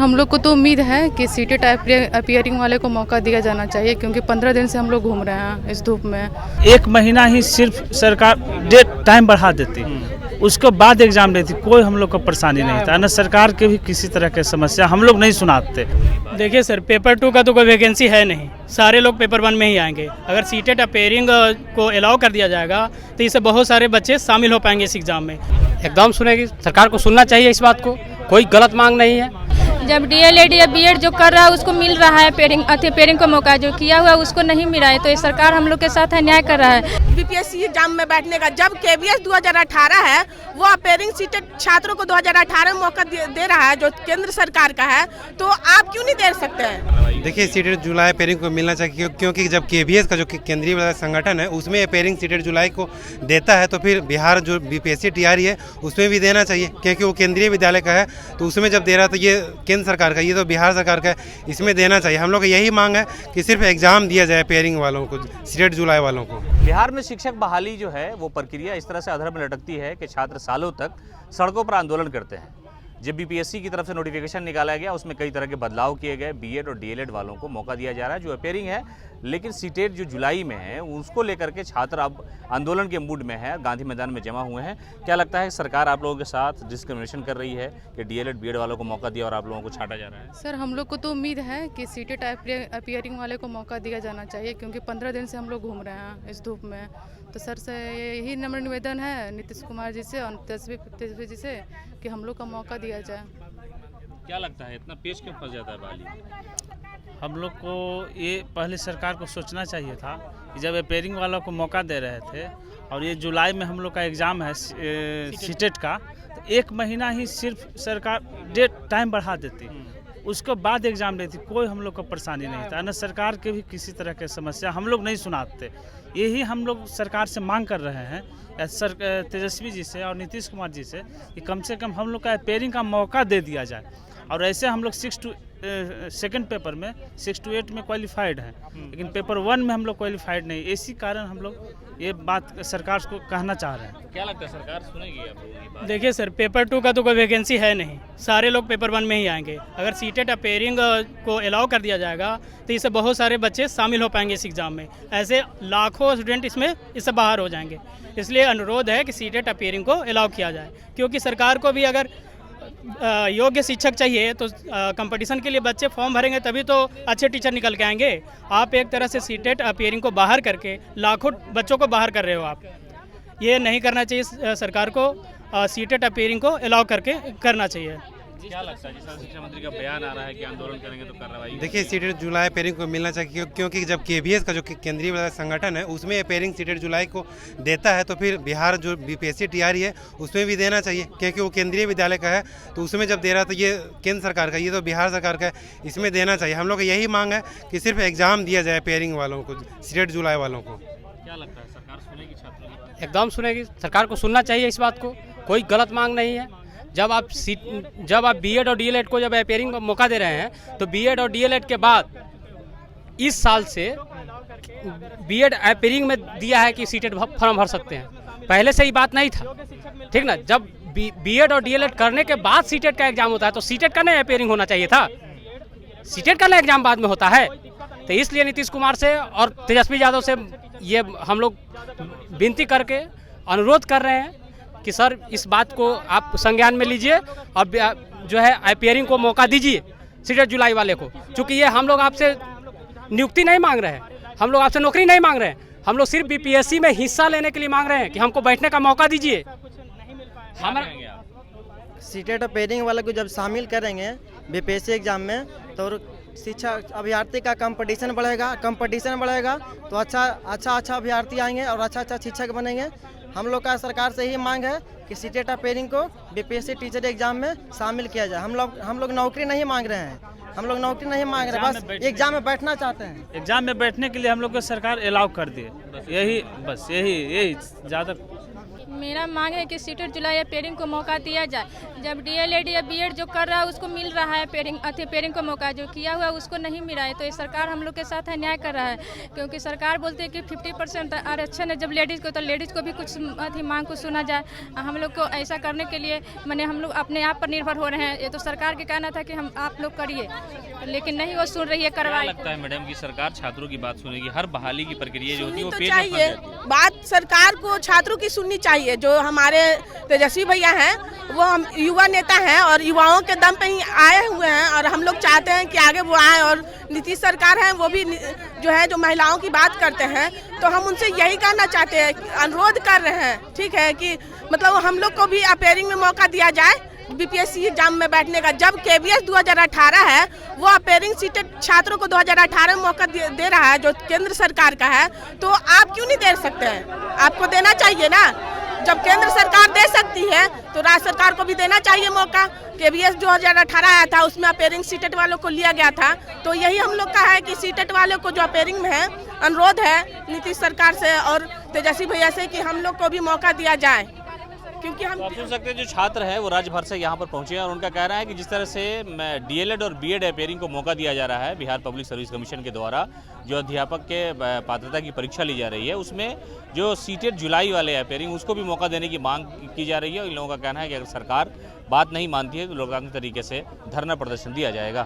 हम लोग को तो उम्मीद है कि सीटेट अपीयरिंग वाले को मौका दिया जाना चाहिए, क्योंकि 15 दिन से हम लोग घूम रहे हैं इस धूप में। एक महीना ही सिर्फ सरकार डेट टाइम बढ़ा देती, उसके बाद एग्जाम लेती, कोई हम लोग को परेशानी नहीं था। न सरकार के भी किसी तरह की समस्या हम लोग नहीं सुनाते। देखिए सर, पेपर 2 का तो कोई वैकेंसी है नहीं, सारे लोग पेपर 1 में ही आएंगे। अगर सीटेट अपीयरिंग को अलाउ कर दिया जाएगा तो इससे बहुत सारे बच्चे शामिल हो पाएंगे इस एग्ज़ाम में। एकदम सुनेगी, सरकार को सुनना चाहिए इस बात को, कोई गलत मांग नहीं है। जब डीएलएड या बीएड जो कर रहा है उसको मिल रहा है पेयरिंग को मौका, जो किया हुआ उसको नहीं मिला है, तो ये सरकार हम लोग के साथ अन्याय कर रहा है। बीपीएससी एग्जाम में बैठने का जब केवीएस 2018 है, वो अपीयरिंग सीटेट छात्रों को 2018 में मौका दे रहा है जो केंद्र सरकार का है, तो आप क्यों नहीं दे सकते हैं? देखिए, सीटेट जुलाई अपीयरिंग को मिलना चाहिए, क्योंकि जब केवीएस का जो केंद्रीय संगठन है उसमें अपीयरिंग सीटेट जुलाई को देता है, तो फिर बिहार जो बीपीएससी टीआरई है उसमें भी देना चाहिए, क्योंकि वो केंद्रीय विद्यालय का है। तो उसमें जब दे रहा तो ये केंद्र सरकार का, ये तो बिहार सरकार का है, इसमें देना चाहिए। हम लोग का यही मांग है कि सिर्फ एग्जाम दिया जाए अपीयरिंग वालों को, सीटेट जुलाई वालों को। बिहार में शिक्षक बहाली जो है वो प्रक्रिया इस तरह से अधर में लटकती है कि छात्र सालों तक सड़कों पर आंदोलन करते हैं। जब बीपीएससी की तरफ से नोटिफिकेशन निकाला गया उसमें कई तरह के बदलाव किए गए, बीएड और डीएलएड वालों को मौका दिया जा रहा है जो अपीयरिंग है, लेकिन सीटेट जो जुलाई में है उसको लेकर के छात्र अब आंदोलन के मूड में है, गांधी मैदान में जमा हुए हैं। क्या लगता है सरकार आप लोगों के साथ डिस्क्रिमिनेशन कर रही है कि डीएलएड बीएड वालों को मौका दिया और आप लोगों को छाटा जा रहा है? सर, हम लोग को तो उम्मीद है कि सीटेट अपीयरिंग वाले को मौका दिया जाना चाहिए, क्योंकि 15 दिन से हम लोग घूम रहे हैं इस धूप में। तो सर से यही नम्र निवेदन है नीतीश कुमार जी से और तेजस्वी जी से कि हम लोग का मौका दिया जाए। क्या लगता है इतना पेश क्यों फंस जाता है बहाली? हम लोग को ये पहले सरकार को सोचना चाहिए था कि जब अपीयरिंग वालों को मौका दे रहे थे और ये जुलाई में हम लोग का एग्ज़ाम है सीटेट का, तो एक महीना ही सिर्फ सरकार डेट टाइम बढ़ा देती, उसके बाद एग्ज़ाम लेती, कोई हम लोग को परेशानी नहीं था। न सरकार के भी किसी तरह की समस्या हम लोग नहीं सुनाते। यही हम लोग सरकार से मांग कर रहे हैं तेजस्वी जी से और नीतीश कुमार जी से कि कम से कम हम लोग का अपीयरिंग का मौका दे दिया जाए। और ऐसे हम लोग 6 to 2 पेपर में 6 to 8 में क्वालिफाइड हैं, लेकिन पेपर 1 में हम लोग क्वालिफाइड नहीं। इसी कारण हम लोग ये बात सरकार को कहना चाह रहे हैं। क्या लगता है सरकार सुनेगी आप लोगों की बात? देखिए सर, पेपर 2 का तो कोई वैकेंसी है नहीं, सारे लोग पेपर 1 में ही आएंगे। अगर सीटेट अपीयरिंग को अलाउ कर दिया जाएगा तो इससे बहुत सारे बच्चे शामिल हो पाएंगे इस एग्ज़ाम में। ऐसे लाखों स्टूडेंट इससे बाहर हो जाएंगे। इसलिए अनुरोध है कि सीटेट अपीयरिंग को अलाउ किया जाए, क्योंकि सरकार को भी अगर योग्य शिक्षक चाहिए तो कंपटीशन के लिए बच्चे फॉर्म भरेंगे तभी तो अच्छे टीचर निकल के आएंगे। आप एक तरह से सीटेट अपीयरिंग को बाहर करके लाखों बच्चों को बाहर कर रहे हो आप। ये नहीं करना चाहिए सरकार को, सीटेट अपीयरिंग को अलाउ करके करना चाहिए। क्या लगता है, जिस शिक्षा मंत्री का बयान आ रहा है कि आंदोलन करेंगे तो कार्रवाई? देखिए, सीटेट जुलाई अपीयरिंग को मिलना चाहिए, क्योंकि जब केवीएस का जो केंद्रीय संगठन है उसमें अपीयरिंग सीटेट जुलाई को देता है, तो फिर बिहार जो बीपीएससी टीआरई है उसमें भी देना चाहिए, क्योंकि वो केंद्रीय विद्यालय का है। तो उसमें जब दे रहा तो ये केंद्र सरकार का, ये तो बिहार सरकार का है, इसमें देना चाहिए। हम लोग का यही मांग है कि सिर्फ एग्जाम दिया जाए अपीयरिंग वालों को, सीटेट जुलाई वालों को। क्या लगता है सरकार सुनेगी छात्रों की बात? एकदम सुनेगी, सरकार को सुनना चाहिए इस बात को, कोई गलत मांग नहीं है। जब आप बीएड और डीएलएड को जब अपीयरिंग का मौका दे रहे हैं, तो बीएड और डीएलएड के बाद इस साल से बीएड अपीयरिंग में दिया है कि सीटेट फॉर्म भर सकते हैं। पहले से ही बात नहीं था, ठीक ना। जब बीएड और डीएलएड करने के बाद सीटेट का एग्जाम होता है तो सीटेट का नया अपीयरिंग होना चाहिए था, सीटेट का नया एग्जाम बाद में होता है। तो इसलिए नीतीश कुमार से और तेजस्वी यादव से ये हम लोग विनती करके अनुरोध कर रहे हैं कि सर इस बात को आप संज्ञान में लीजिए और जो है अपीयरिंग को मौका दीजिए सीटेट जुलाई वाले को, क्योंकि ये हम लोग आपसे नियुक्ति नहीं मांग रहे हैं, हम लोग आपसे नौकरी नहीं मांग रहे हैं, हम लोग सिर्फ बीपीएससी में हिस्सा लेने के लिए मांग रहे हैं कि हमको बैठने का मौका दीजिए। सीटेट अपीयरिंग वाले को जब शामिल करेंगे बीपीएससी एग्जाम में तो शिक्षा अभ्यर्थी का कंपटीशन बढ़ेगा तो अच्छा अभ्यर्थी आएंगे और अच्छा शिक्षक बनेंगे। हम लोग का सरकार से ही मांग है कि सीटेट अपीयरिंग को बीपीएससी टीचर एग्जाम में शामिल किया जाए। हम लोग नौकरी नहीं मांग रहे हैं, बस एग्जाम में बैठना चाहते हैं। एग्जाम में बैठने के लिए हम लोग को सरकार अलाउ कर दिए, यही ज़्यादा मेरा मांग है कि सीटेट जुलाई अपीयरिंग को मौका दिया जाए। जब डीएलएड या बीएड जो कर रहा है उसको मिल रहा है पेयरिंग का मौका, जो किया हुआ है उसको नहीं मिला है, तो ये सरकार हम लोग के साथ अन्याय कर रहा है। क्योंकि सरकार बोलती है कि 50% आरक्षण है जब लेडीज़ को, तो लेडीज़ को भी कुछ मांग को सुना जाए। हम लोग को ऐसा करने के लिए मैंने हम लोग अपने आप पर निर्भर हो रहे हैं। ये तो सरकार के कहना था कि हम आप लोग करिए, लेकिन नहीं वो सुन रही है कार्रवाई। लगता है मैडम की सरकार छात्रों की बात सुनेगी? हर बहाली की प्रक्रिया जो होती है वो तो पेड़ में फंस चाहिए, जाती है। बात सरकार को छात्रों की सुननी चाहिए। जो हमारे तेजस्वी भैया हैं वो हम युवा नेता हैं और युवाओं के दम पे ही आए हुए हैं, और हम लोग चाहते हैं कि आगे वो आए। और नीतीश सरकार है वो भी जो है जो महिलाओं की बात करते हैं, तो हम उनसे यही कहना चाहते हैं, अनुरोध कर रहे हैं, ठीक है, कि मतलब हम लोग को भी अपेयरिंग में मौका दिया जाए बीपीएससी एग्जाम में बैठने का। जब केवीएस 2018 है वो अपेयरिंग सीटेड छात्रों को 2018 में मौका दे रहा है, जो केंद्र सरकार का है, तो आप क्यों नहीं दे सकते हैं? आपको देना चाहिए ना। जब केंद्र सरकार दे सकती है तो राज्य सरकार को भी देना चाहिए मौका। केवीएस 2018 आया था, उसमें अपेयरिंग सीटेट वालों को लिया गया था, तो यही हम लोग का है कि सीटेट वालों को जो अपेयरिंग में है, अनुरोध है नीतीश सरकार से और तेजस्वी भैया से कि हम लोग को भी मौका दिया जाए। क्योंकि हम तो आप सुन सकते हैं जो छात्र हैं वो राज्य भर से यहाँ पर पहुँचे हैं और उनका कहना है कि जिस तरह से डीएलएड और बीएड अपेयरिंग को मौका दिया जा रहा है बिहार पब्लिक सर्विस कमीशन के द्वारा, जो अध्यापक के पात्रता की परीक्षा ली जा रही है, उसमें जो सीटेड जुलाई वाले अपेयरिंग उसको भी मौका देने की मांग की जा रही है। और इन लोगों का कहना है कि अगर सरकार बात नहीं मानती है तो लोकतांत्रिक तरीके से धरना प्रदर्शन दिया जाएगा।